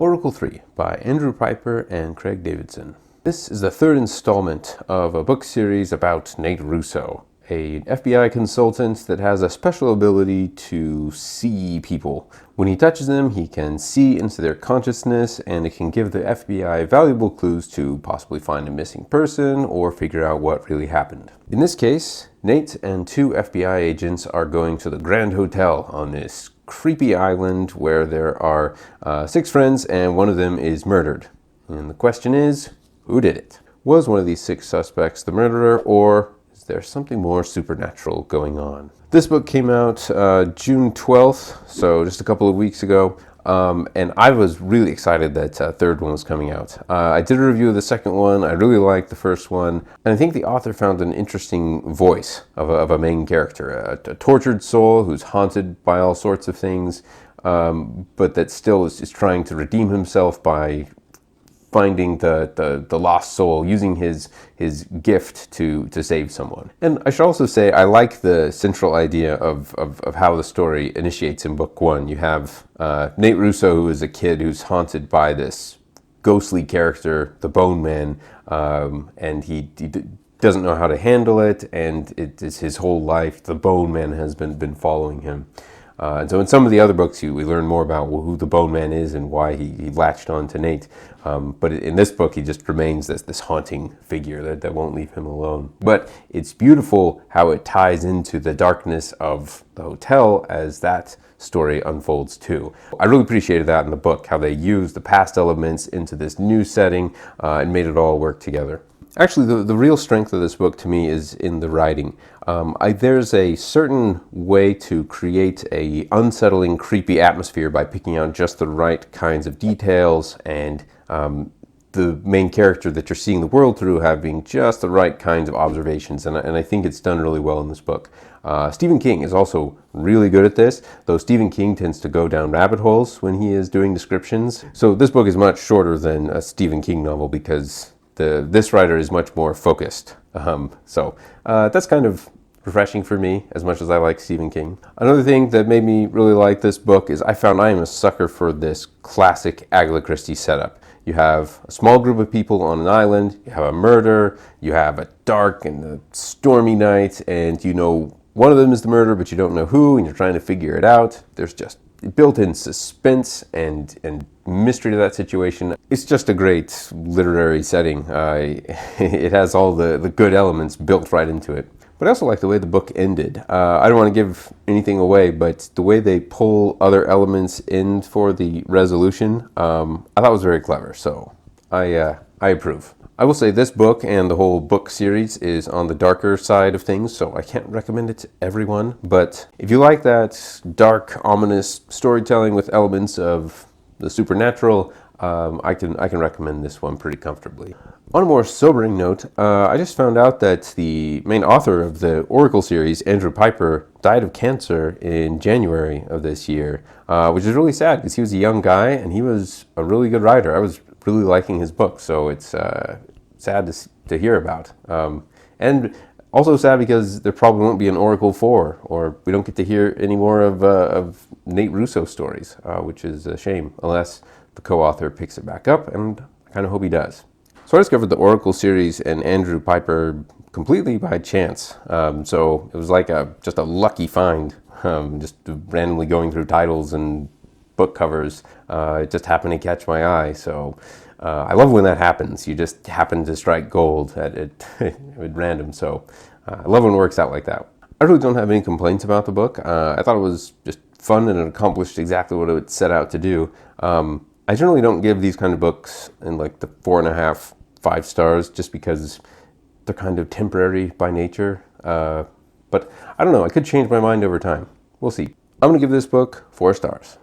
Oracle 3 by Andrew Pyper and Craig Davidson. This is the third installment of a book series about Nate Russo, an FBI consultant that has a special ability to see people. When he touches them, he can see into their consciousness, and it can give the FBI valuable clues to possibly find a missing person or figure out what really happened. In this case, Nate and two FBI agents are going to the Grand Hotel on this creepy island where there are 6 friends and one of them is murdered. And the question is, who did it? Was one of these 6 suspects the murderer, or is there something more supernatural going on? This book came out June 12th, so just a couple of weeks ago. And I was really excited that third one was coming out. I did a review of the second one. I really liked the first one. And I think the author found an interesting voice of a main character, a tortured soul who's haunted by all sorts of things, but that still is trying to redeem himself by finding the lost soul, using his gift to save someone. And I should also say I like the central idea of how the story initiates in book 1. You have Nate Russo, who is a kid who's haunted by this ghostly character, the Bone Man, and he doesn't know how to handle it, and it is his whole life. The Bone Man has been following him. And so in some of the other books, we learn more about who the Bone Man is and why he latched on to Nate. But in this book, he just remains this haunting figure that won't leave him alone. But it's beautiful how it ties into the darkness of the hotel as that story unfolds too. I really appreciated that in the book, how they used the past elements into this new setting and made it all work together. Actually, the real strength of this book to me is in the writing. There's a certain way to create a unsettling, creepy atmosphere by picking out just the right kinds of details and the main character that you're seeing the world through having just the right kinds of observations, and I think it's done really well in this book. Stephen King is also really good at this, though Stephen King tends to go down rabbit holes when he is doing descriptions. So this book is much shorter than a Stephen King novel because this writer is much more focused. So that's kind of refreshing for me, as much as I like Stephen King. Another thing that made me really like this book is I found I am a sucker for this classic Agatha Christie setup. You have a small group of people on an island, you have a murder, you have a dark and a stormy night, and you know one of them is the murderer, but you don't know who, and you're trying to figure it out. There's just built-in suspense and mystery to that situation. It's just a great literary setting. It has all the good elements built right into it. But I also like the way the book ended. I don't want to give anything away, but the way they pull other elements in for the resolution, I thought was very clever. So I approve. I will say this book and the whole book series is on the darker side of things, so I can't recommend it to everyone. But if you like that dark, ominous storytelling with elements of the supernatural, I can recommend this one pretty comfortably. On a more sobering note, I just found out that the main author of the Oracle series, Andrew Pyper, died of cancer in January of this year, which is really sad because he was a young guy and he was a really good writer. I was really liking his book, so it's sad to hear about. And also sad because there probably won't be an Oracle 4, or we don't get to hear any more of Nate Russo stories, which is a shame, unless the co-author picks it back up, and I kind of hope he does. So I discovered the Oracle series and Andrew Pyper completely by chance. So it was like just a lucky find, just randomly going through titles and book covers. It just happened to catch my eye. So I love when that happens. You just happen to strike gold at random. So I love when it works out like that. I really don't have any complaints about the book. I thought it was just fun and it accomplished exactly what it set out to do. I generally don't give these kind of books in like the 4.5, 5 stars just because they're kind of temporary by nature. But I don't know, I could change my mind over time. We'll see. I'm going to give this book 4 stars.